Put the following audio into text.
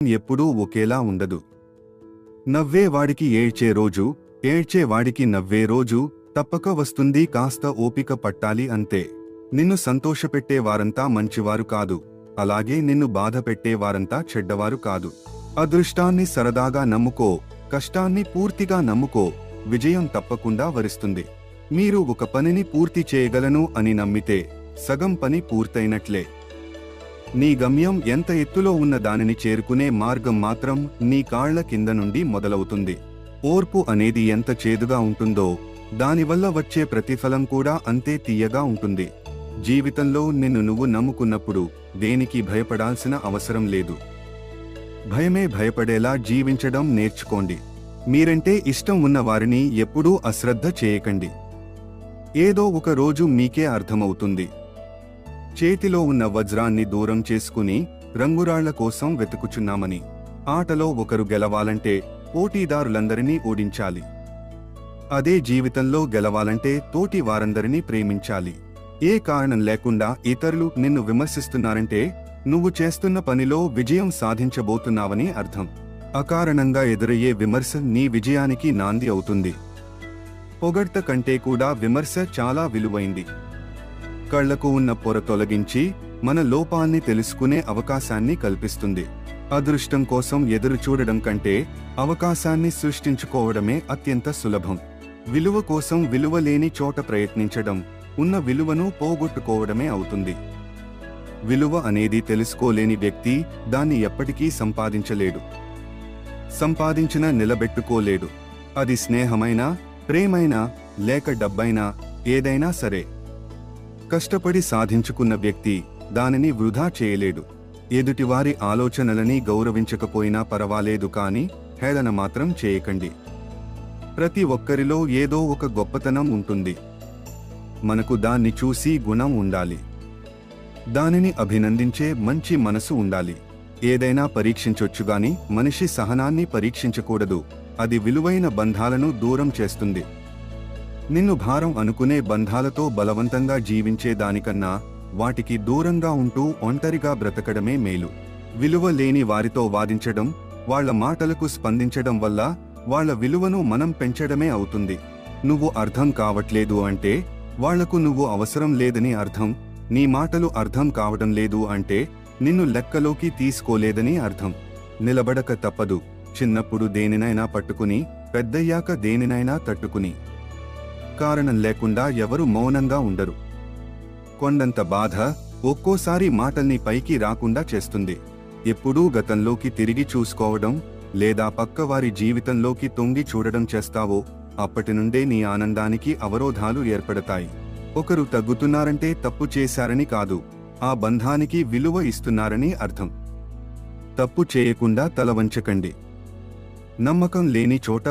ఎప్పుడూ ఒకేలా ఉండదు. నవ్వేవాడికి ఏడ్చే రోజు, ఏడ్చేవాడికి నవ్వే రోజు తప్పక వస్తుంది. కాస్త ఓపిక పట్టాలి అంతే. నిన్ను సంతోషపెట్టే వారంతా మంచివారు కాదు, అలాగే నిన్ను బాధ పెట్టేవారంతా చెడ్డవారు కాదు. అదృష్టాన్ని సరదాగా నమ్ముకో, కష్టాన్ని పూర్తిగా నమ్ముకో, విజయం తప్పకుండా వరిస్తుంది. మీరు ఒక పనిని పూర్తి చేయగలను అని నమ్మితే సగం పని పూర్తయినట్లే. నీ గమ్యం ఎంత ఎత్తులో ఉన్న దానిని చేరుకునే మార్గం మాత్రం నీ కాళ్ల కింద నుండి మొదలవుతుంది. ఓర్పు అనేది ఎంత చేదుగా ఉంటుందో దానివల్ల వచ్చే ప్రతిఫలం కూడా అంతే తీయగా ఉంటుంది. జీవితంలో నిన్ను నువ్వు నమ్ముకున్నప్పుడు దేనికి భయపడాల్సిన అవసరం లేదు. భయమే భయపడేలా జీవించడం నేర్చుకోండి. మీరంటే ఇష్టం ఉన్న వారిని ఎప్పుడూ అశ్రద్ధ చేయకండి. ఏదో ఒక రోజు మీకే అర్థమవుతుంది. చేతిలో ఉన్న వజ్రాన్ని దూరం చేసుకుని రంగురాళ్ల కోసం వెతుకుచున్నామని. ఆటలో ఒకరు గెలవాలంటే పోటీదారులందరినీ ఓడించాలి. అదే జీవితంలో గెలవాలంటే తోటి వారందరినీ ప్రేమించాలి. ఏ కారణం లేకుండా ఇతరులు నిన్ను విమర్శిస్తున్నారంటే నువ్వు చేస్తున్న పనిలో విజయం సాధించబోతున్నావని అర్థం. అకారణంగా ఎదురయ్యే విమర్శ నీ విజయానికి నాంది అవుతుంది. పొగడ్త కంటే కూడా విమర్శ చాలా విలువైంది. కళ్లకు ఉన్న పొర తొలగించి మన లోపాన్ని తెలుసుకునే అవకాశాన్ని కల్పిస్తుంది. అదృష్టం కోసం ఎదురు చూడడం కంటే అవకాశాన్ని సృష్టించుకోవడమే అత్యంత సులభం. విలువ కోసం విలువ లేని చోట ప్రయత్నించడం ఉన్న విలువను పోగొట్టుకోవడమే అవుతుంది. విలువ అనేది తెలుసుకోలేని వ్యక్తి దాన్ని ఎప్పటికీ సంపాదించలేడు. సంపాదించినా నిలబెట్టుకోలేడు. అది స్నేహమైనా, ప్రేమైనా, లేక డబ్బైనా, ఏదైనా సరే. కష్టపడి సాధించుకున్న వ్యక్తి దానిని వృధా చేయలేడు. ఎదుటివారి ఆలోచనలని గౌరవించకపోయినా పర్వాలేదు, కానీ హేళన మాత్రం చేయకండి. ప్రతి ఒక్కరిలో ఏదో ఒక గొప్పతనం ఉంటుంది. మనకు దాన్ని చూసి గుణం ఉండాలి. దానిని అభినందించే మంచి మనసు ఉండాలి. ఏదైనా పరీక్షించొచ్చుగాని మనిషి సహనాన్ని పరీక్షించకూడదు. అది విలువైన బంధాలను దూరం చేస్తుంది. నిన్ను భారం అనుకునే బంధాలతో బలవంతంగా జీవించే దానికన్నా వాటికి దూరంగా ఉంటూ ఒంటరిగా బ్రతకడమే మేలు. విలువ లేని వారితో వాదించడం, వాళ్ల మాటలకు స్పందించడం వల్ల వాళ్ల విలువను మనం పెంచడమే అవుతుంది. నువ్వు అర్థం కావట్లేదు అంటే వాళ్లకు నువ్వు అవసరం లేదని అర్థం. నీ మాటలు అర్థం కావడం లేదు అంటే నిన్ను లెక్కలోకి తీసుకోలేదని అర్థం. నిలబడక తప్పదు. చిన్నప్పుడు దేనినైనా పట్టుకుని, పెద్దయ్యాక దేనినైనా తట్టుకుని. కారణం లేకుండా ఎవరు మౌనంగా ఉండరు. కొండంత బాధ ఒక్కోసారి మాటల్ని పైకి రాకుండా చేస్తుంది. ఎప్పుడూ గతంలోకి తిరిగి చూసుకోవడం లేదా పక్కవారి జీవితంలోకి తొంగి చూడడం చేస్తావో అప్పటి నుండే నీ ఆనందానికి అవరోధాలు ఏర్పడతాయి. ఒకరు తగ్గుతున్నారంటే తప్పు చేశారని కాదు, ఆ బంధానికి విలువ ఇస్తున్నారని అర్థం. తప్పు చేయకుండా తల వంచకండి. నమ్మకం లేని చోట